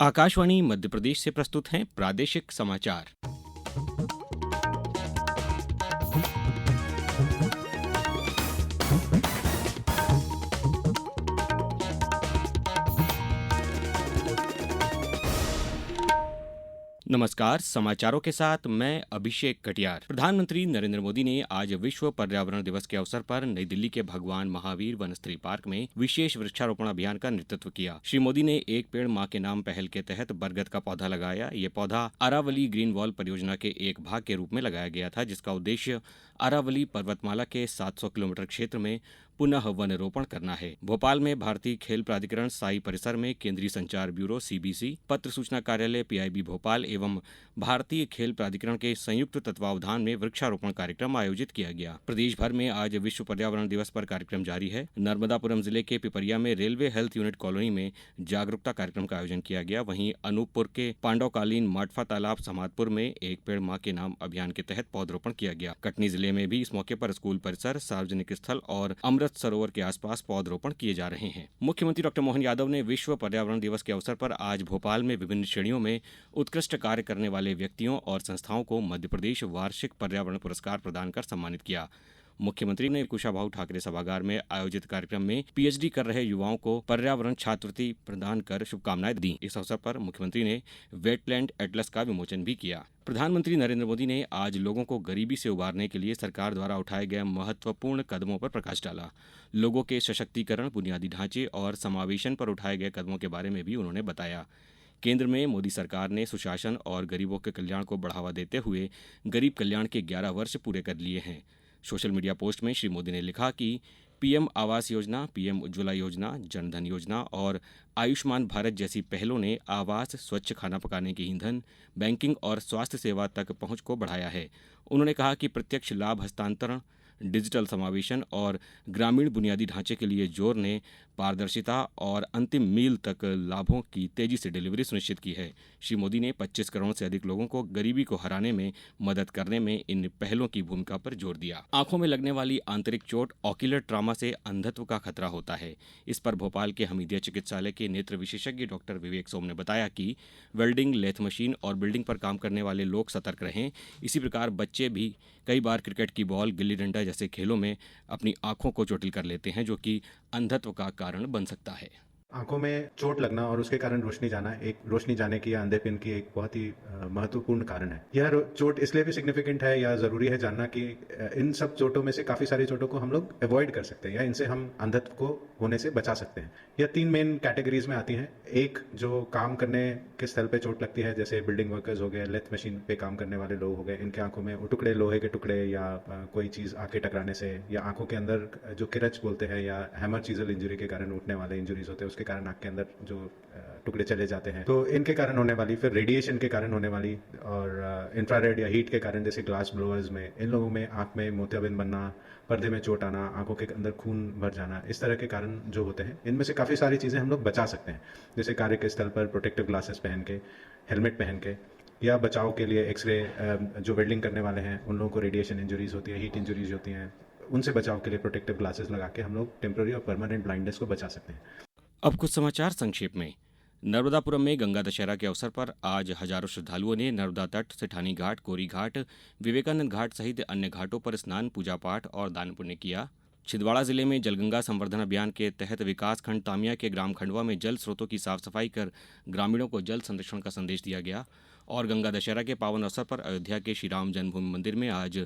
आकाशवाणी मध्य प्रदेश से प्रस्तुत हैं प्रादेशिक समाचार। नमस्कार, समाचारों के साथ मैं अभिषेक कटियार। प्रधानमंत्री नरेंद्र मोदी ने आज विश्व पर्यावरण दिवस के अवसर पर नई दिल्ली के भगवान महावीर वनस्थली पार्क में विशेष वृक्षारोपण अभियान का नेतृत्व किया। श्री मोदी ने एक पेड़ मां के नाम पहल के तहत बरगद का पौधा लगाया। ये पौधा अरावली ग्रीन वॉल परियोजना के एक भाग के रूप में लगाया गया था, जिसका उद्देश्य अरावली पर्वतमाला के 700 किलोमीटर क्षेत्र में पुनः वन रोपण करना है। भोपाल में भारतीय खेल प्राधिकरण साई परिसर में केंद्रीय संचार ब्यूरो सीबीसी, पत्र सूचना कार्यालय पीआईबी भोपाल एवं भारतीय खेल प्राधिकरण के संयुक्त तत्वावधान में वृक्षारोपण कार्यक्रम आयोजित किया गया। प्रदेश भर में आज विश्व पर्यावरण दिवस पर कार्यक्रम जारी है। नर्मदापुरम जिले के पिपरिया में रेलवे हेल्थ यूनिट कॉलोनी में जागरूकता कार्यक्रम का आयोजन किया गया। वहीं अनूपपुर के पांडवकालीन माटफा तालाब समादपुर में एक पेड़ मां के नाम अभियान के तहत पौधरोपण किया गया। कटनी जिले में भी इस मौके पर स्कूल परिसर, सार्वजनिक स्थल और अमृत सरोवर के आसपास पौधरोपण किए जा रहे हैं। मुख्यमंत्री डॉक्टर मोहन यादव ने विश्व पर्यावरण दिवस के अवसर पर आज भोपाल में विभिन्न श्रेणियों में उत्कृष्ट कार्य करने वाले व्यक्तियों और संस्थाओं को मध्य प्रदेश वार्षिक पर्यावरण पुरस्कार प्रदान कर सम्मानित किया। मुख्यमंत्री ने कुशाभाऊ ठाकरे सभागार में आयोजित कार्यक्रम में पीएचडी कर रहे युवाओं को पर्यावरण छात्रवृत्ति प्रदान कर शुभकामनाएं दी। इस अवसर पर मुख्यमंत्री ने वेटलैंड एटलस का विमोचन भी किया। प्रधानमंत्री नरेंद्र मोदी ने आज लोगों को गरीबी से उबारने के लिए सरकार द्वारा उठाए गए महत्वपूर्ण कदमों पर प्रकाश डाला। लोगों के सशक्तिकरण, बुनियादी ढांचे और समावेशन पर उठाए गए कदमों के बारे में भी उन्होंने बताया। केंद्र में मोदी सरकार ने सुशासन और गरीबों के कल्याण को बढ़ावा देते हुए गरीब कल्याण के 11 वर्ष पूरे कर लिए हैं। सोशल मीडिया पोस्ट में श्री मोदी ने लिखा कि पीएम आवास योजना, पीएम उज्ज्वला योजना, जनधन योजना और आयुष्मान भारत जैसी पहलों ने आवास, स्वच्छ खाना पकाने के ईंधन, बैंकिंग और स्वास्थ्य सेवा तक पहुंच को बढ़ाया है। उन्होंने कहा कि प्रत्यक्ष लाभ हस्तांतरण, डिजिटल समावेशन और ग्रामीण बुनियादी ढांचे के लिए जोर ने पारदर्शिता और अंतिम मील तक लाभों की तेजी से डिलीवरी सुनिश्चित की है। श्री मोदी ने 25 करोड़ से अधिक लोगों को गरीबी को हराने में मदद करने में इन पहलों की भूमिका पर जोर दिया। आंखों में लगने वाली आंतरिक चोट, ऑक्यूलर ट्रॉमा से अंधत्व का खतरा होता है। इस पर भोपाल के हमीदिया चिकित्सालय के नेत्र विशेषज्ञ डॉक्टर विवेक सोम ने बताया कि वेल्डिंग, लेथ मशीन और बिल्डिंग पर काम करने वाले लोग सतर्क रहें। इसी प्रकार बच्चे भी कई बार क्रिकेट की बॉल, गिल्ली डंडा जैसे खेलों में अपनी आंखों को चोटिल कर लेते हैं, जो कि अंधत्व का कारण बन सकता है। आंखों में चोट लगना और उसके कारण रोशनी जाने की या अंधेपन की एक बहुत ही महत्वपूर्ण कारण है। यह चोट इसलिए भी सिग्निफिकेंट है या जरूरी है जानना कि इन सब चोटों में से काफी सारी चोटों को हम लोग अवॉइड कर सकते हैं या इनसे हम अंधत्व को होने से बचा सकते हैं। यह 3 मेन कैटेगरीज में आती हैं। एक, जो काम करने के स्थल पे चोट लगती है, जैसे बिल्डिंग वर्कर्स हो गए, लेथ मशीन पे काम करने वाले लोग हो गए, इनके आंखों में टुकड़े, लोहे के टुकड़े या कोई चीज आके टकराने से, या आंखों के अंदर जो किरच बोलते हैं या हैमर चीजल इंजरी के कारण उठने वाले इंजरीज होते हैं, उसके कारण आंख के अंदर जो टुकड़े चले जाते हैं, तो इनके कारण होने वाली, फिर रेडिएशन के कारण होने वाली और इंफ्रारेड या हीट के कारण जैसे ग्लास ब्लोअर्स में, इन लोगों में आंख में मोतियाबिंद बनना, पर्दे में चोट आना, आंखों के अंदर खून भर जाना, इस तरह के कारण जो होते हैं, इनमें से काफ़ी सारी चीज़ें हम लोग बचा सकते हैं। जैसे कार्य के स्थल पर प्रोटेक्टिव ग्लासेस पहन के, हेलमेट पहन के, या बचाव के लिए एक्सरे, जो वेल्डिंग करने वाले हैं उन लोगों को रेडिएशन इंजरीज होती है, हीट इंजरीज होती हैं, उनसे बचाव के लिए प्रोटेक्टिव ग्लासेस लगा के हम लोग टेम्पररी और परमानेंट ब्लाइंडनेस को बचा सकते हैं। अब कुछ समाचार संक्षेप में। नर्मदापुरम में गंगा दशहरा के अवसर पर आज हजारों श्रद्धालुओं ने नर्मदा तट, सेठानी घाट, कोरी घाट, विवेकानंद घाट सहित अन्य घाटों पर स्नान, पूजा पाठ और दान पुण्य किया। छिंदवाड़ा जिले में जलगंगा संवर्धन अभियान के तहत विकासखंड तामिया के ग्राम खंडवा में जल स्रोतों की साफ सफाई कर ग्रामीणों को जल संरक्षण का संदेश दिया गया। और गंगा दशहरा के पावन अवसर पर अयोध्या के श्री राम जन्मभूमि मंदिर में आज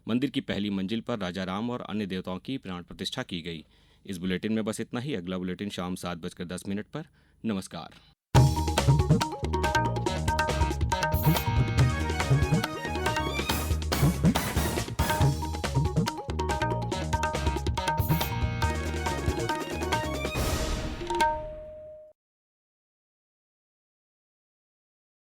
मंदिर की पहली मंजिल पर राजा राम और अन्य देवताओं की प्राण प्रतिष्ठा की गई। इस बुलेटिन में बस इतना ही। अगला बुलेटिन शाम 7:10 पर। नमस्कार।